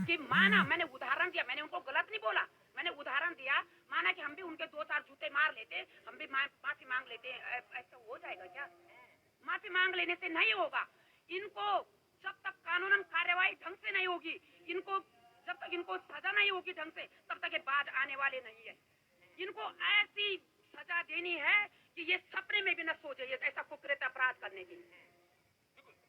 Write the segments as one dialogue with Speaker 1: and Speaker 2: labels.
Speaker 1: कि माना, मैंने उदाहरण दिया, मैंने उनको गलत नहीं बोला, मैंने उदाहरण दिया, माना कि हम भी उनके 2-4 जूते मार लेते, हम भी माफी मांग लेते, ऐसा हो जाएगा क्या? माफी मांग लेने से नहीं होगा। इनको जब तक कानूनन कार्यवाही ढंग से नहीं होगी, इनको जब तक इनको सजा नहीं होगी ढंग से, तब तक ये बाज आने वाले नहीं है। इनको ऐसी सजा देनी है कि ये सपने में भी न सोचे ये ऐसा कुकृत अपराध करने की।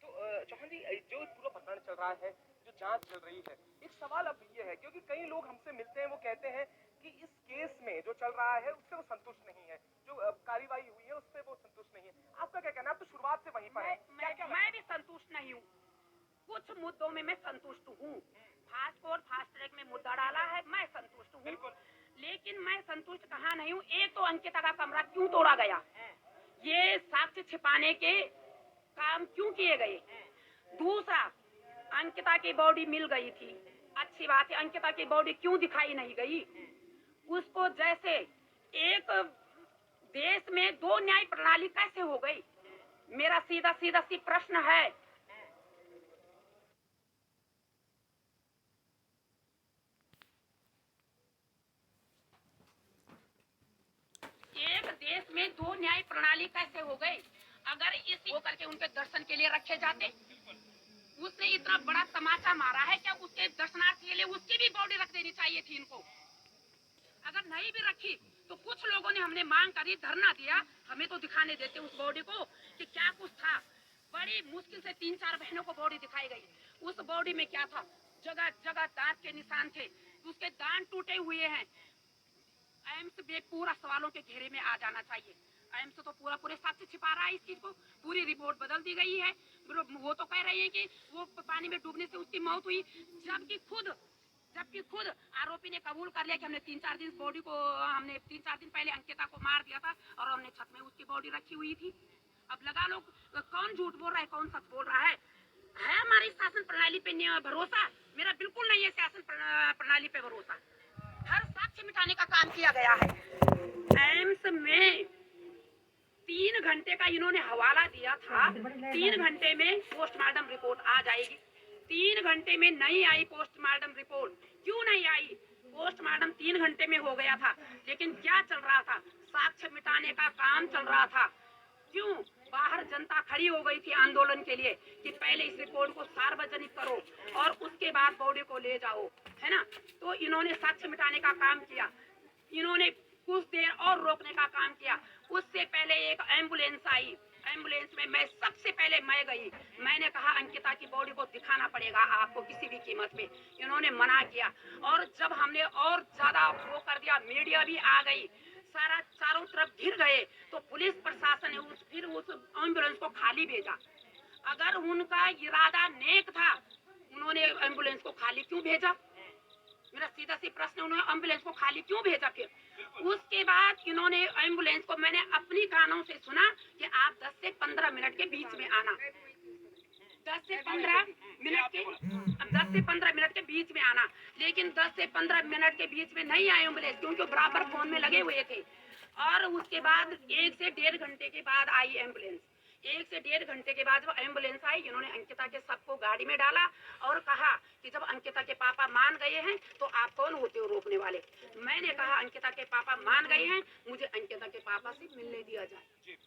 Speaker 2: तो चौहान जी, जो पूरा प्रकरण चल रहा है, जो जांच चल रही है, एक सवाल अब ये है, क्योंकि कई लोग हमसे मिलते हैं, वो कहते हैं कि इस केस में जो चल रहा है उससे वो संतुष्ट नहीं है, जो कार्यवाही हुई है उससे वो संतुष्ट नहीं है। आपका क्या कहना है? आप तो शुरुआत से वहीं पर है।
Speaker 1: मैं भी संतुष्ट नहीं हूँ, कुछ मुद्दों में मैं संतुष्ट हूँ। फास्ट कोर्ट फास्ट ट्रैक में मुद्दा डाला है, मैं संतुष्ट हूँ, लेकिन मैं संतुष्ट कहाँ नहीं हूँ। एक तो अंकिता का कमरा क्यों तोड़ा गया, ये साक्ष्य छिपाने के काम क्यों किए गए। दूसरा, अंकिता की बॉडी मिल गई थी, अच्छी बात है, अंकिता की बॉडी क्यों दिखाई नहीं गई? उसको जैसे एक देश में 2 न्याय प्रणाली कैसे हो गई? मेरा सीधा सीधा सी प्रश्न है। एक देश में 2 न्याय प्रणाली कैसे हो गई? अगर इस होकर के उनके दर्शन के लिए रखे जाते, उसने इतना बड़ा तमाचा मारा है, क्या उसके दर्शनार्थी के लिए उसकी भी बॉडी रख देनी चाहिए थी इनको? अगर नहीं भी रखी तो कुछ लोगों ने, हमने मांग करी, धरना दिया, हमें तो दिखाने देते उस बॉडी को कि क्या कुछ था। बड़ी मुश्किल से 3-4 बहनों को बॉडी दिखाई गई। उस बॉडी में क्या था? जगह जगह दांत के निशान थे, उसके दांत टूटे हुए हैं। एम्स भी पूरा सवालों के घेरे में आ जाना चाहिए। एम्स तो पूरे साक्ष्य छिपा रहा है इस चीज को, पूरी रिपोर्ट बदल दी गई है। वो तो कह रही है कि वो पानी में डूबने से उसकी मौत हुई, जबकि खुद आरोपी ने कबूल कर लिया कि हमने 3-4 दिन बॉडी को, हमने 3-4 दिन पहले अंकिता को मार दिया था और हमने छत में उसकी बॉडी रखी हुई थी। अब लगा लो कौन झूठ बोल रहा है, कौन सच बोल रहा है हमारी शासन प्रणाली पे भरोसा? मेरा बिल्कुल नहीं है शासन प्रणाली पे भरोसा। हर साक्ष्य मिटाने का काम किया गया है। एम्स में 3 घंटे का इन्होंने हवाला दिया था, 3 घंटे में पोस्टमार्टम रिपोर्ट आ जाएगी। 3 घंटे में नहीं आई पोस्टमार्टम रिपोर्ट। क्यों नहीं आई? पोस्टमार्टम 3 घंटे में हो गया था, लेकिन क्या चल रहा था? साक्ष्य मिटाने का काम चल रहा था। क्यों? बाहर जनता खड़ी हो गई थी आंदोलन के लिए कि पहले इस रिपोर्ट को सार्वजनिक करो और उसके बाद बॉडी को ले जाओ, है ना? तो इन्होंने साक्ष्य मिटाने का काम किया, इन्होंने कुछ देर और रोकने का काम किया। उससे पहले एक एम्बुलेंस आई, एम्बुलेंस में मैं सबसे पहले मैं गई, मैंने कहा अंकिता की बॉडी को दिखाना पड़ेगा आपको किसी भी कीमत पे। इन्होंने मना किया और जब हमने और ज्यादा वो कर दिया, मीडिया भी आ गई, सारा चारों तरफ घिर गए, तो पुलिस प्रशासन ने फिर उस एम्बुलेंस को खाली भेजा। अगर उनका इरादा नेक था, उन्होंने एम्बुलेंस को खाली क्यों भेजा? मेरा सीधा सी प्रश्न, उन्होंने एम्बुलेंस को खाली क्यों भेजा? फिर उसके बाद इन्होंने एम्बुलेंस को, मैंने अपनी कानों से सुना कि आप 10 से 15 मिनट के बीच में आना, 10 से 15 मिनट के बीच में आना, लेकिन 10 से 15 मिनट के बीच में नहीं आए एम्बुलेंस, क्योंकि बराबर फोन में लगे हुए थे। और उसके बाद 1 से 1.5 घंटे के बाद आई एम्बुलेंस। 1 से 1.5 घंटे के बाद जब एम्बुलेंस आई, इन्होंने अंकिता के सबको गाड़ी में डाला और कहा कि जब अंकिता के पापा मान गए हैं तो आप कौन होते हो रोकने वाले? मैंने कहा अंकिता के पापा मान गए हैं, मुझे अंकिता के पापा से मिलने दिया जाए।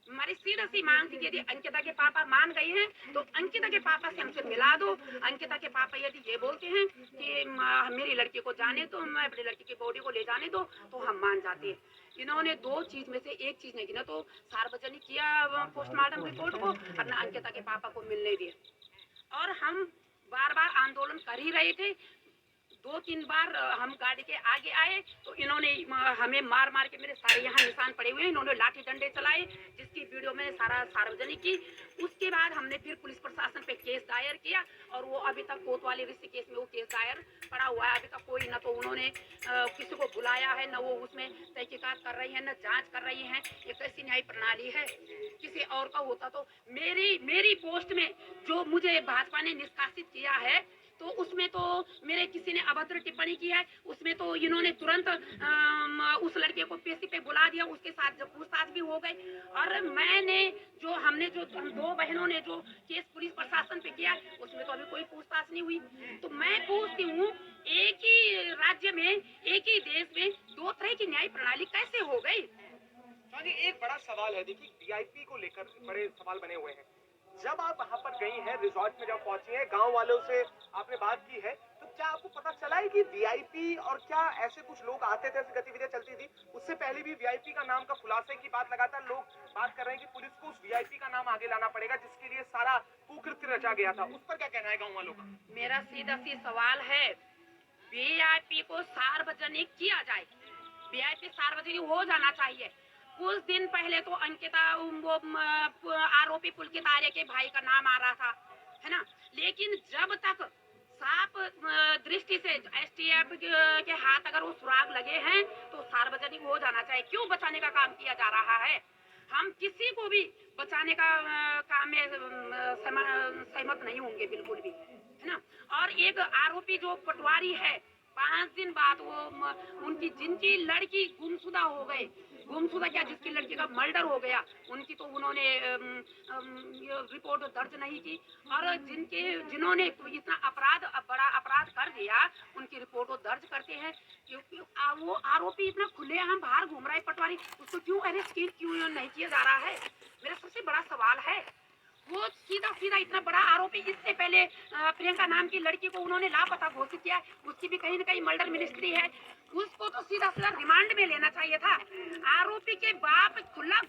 Speaker 1: हमारी सीधा सी मांग थी कि यदि अंकिता के पापा मान गए हैं तो अंकिता के पापा से हमसे मिला दो। अंकिता के पापा यदि ये बोलते हैं कि मेरी लड़की को जाने दो, मैं अपनी लड़की की बॉडी को ले जाने दो, तो हम मान जाते हैं। इन्होंने 2 चीज में से एक चीज नहीं की, ना तो सार्वजनिक किया पोस्टमार्टम रिपोर्ट को और न अंकिता के पापा को मिलने दिया। और हम बार बार आंदोलन कर ही रहे थे। 2-3 बार हम गाड़ी के आगे आए तो इन्होंने हमें मार मार के, मेरे सारे यहाँ निशान पड़े हुए हैं, इन्होंने लाठी डंडे चलाए, जिसकी वीडियो मैंने सारा सार्वजनिक की। उसके बाद हमने फिर पुलिस प्रशासन पे केस दायर किया और वो अभी तक कोतवाली ऋषिकेश में वो केस दायर पड़ा हुआ है। अभी तक कोई, न तो उन्होंने किसी को बुलाया है, न वो उसमें तहकीकात कर रही है, न जाँच कर रही है। ये कैसी न्याय प्रणाली है? किसी और का होता तो मेरी पोस्ट में जो मुझे भाजपा ने निष्कासित किया है, तो उसमें तो मेरे किसी ने अभद्र टिप्पणी की है, उसमें तो इन्होंने तुरंत उस लड़के को पेशी पे बुला दिया, उसके साथ जब पूछताछ भी हो गई। और हमने जो हम दो बहनों ने जो केस पुलिस प्रशासन पे किया, उसमें तो अभी कोई पूछताछ नहीं हुई। तो मैं पूछती हूँ, एक ही राज्य में, एक ही देश में दो तरह की न्याय प्रणाली कैसे हो गई?
Speaker 2: हाँ जी, एक बड़ा सवाल है। देखिए, वीआईपी को लेकर बड़े सवाल बने हुए हैं। जब आप वहाँ पर गई हैं, रिजॉर्ट में जब पहुंची हैं, गांव वालों से आपने बात की है, तो क्या आपको पता चला है कि वीआईपी और क्या ऐसे कुछ लोग आते थे, ऐसी गतिविधियां चलती थी? उससे पहले भी वीआईपी का नाम का खुलासे की बात लगातार लोग बात कर रहे हैं कि पुलिस को उस वीआईपी का नाम आगे लाना पड़ेगा, जिसके लिए सारा कुकृत्य रचा गया था। उस पर क्या कहना है गाँव वालों का?
Speaker 1: मेरा सीधा सी सवाल है, वीआईपी को सार्वजनिक किया जाए, वीआईपी सार्वजनिक हो जाना चाहिए। कुछ दिन पहले तो अंकिता, वो आरोपी पुलकित आर्य के भाई का नाम आ रहा था, है ना? लेकिन जब तक साफ दृष्टि से एसटीएफ के हाथ अगर वो सुराग लगे हैं, तो सार्वजनिक हो जाना चाहिए। क्यों बचाने का काम किया जा रहा है? हम किसी को भी बचाने का काम में सहमत नहीं होंगे, बिल्कुल भी, है ना? और एक आरोपी जो पटवारी है, 5 दिन बाद उनकी जिनकी लड़की गुमशुदा हो गई, गुमशुदा क्या, जिसकी लड़की का मर्डर हो गया, उनकी तो उन्होंने ये रिपोर्ट दर्ज नहीं की। और जिन्होंने इतना बड़ा अपराध कर दिया, उनकी रिपोर्ट वो दर्ज करते हैं। क्योंकि वो आरोपी इतना खुलेआम बाहर घूम रहा है, पटवारी, उसको क्यों अरेस्ट क्यों नहीं किया जा रहा है? मेरा सबसे बड़ा सवाल है। वो सीधा सीधा इतना बड़ा आरोपी, इससे पहले प्रियंका नाम की लड़की को उन्होंने लापता घोषित किया, उसकी भी कहीं न कहीं मर्डर मिनिस्ट्री है, उसको तो सीधा सीधा रिमांड में लेना चाहिए था। आरोपी के बाप खुला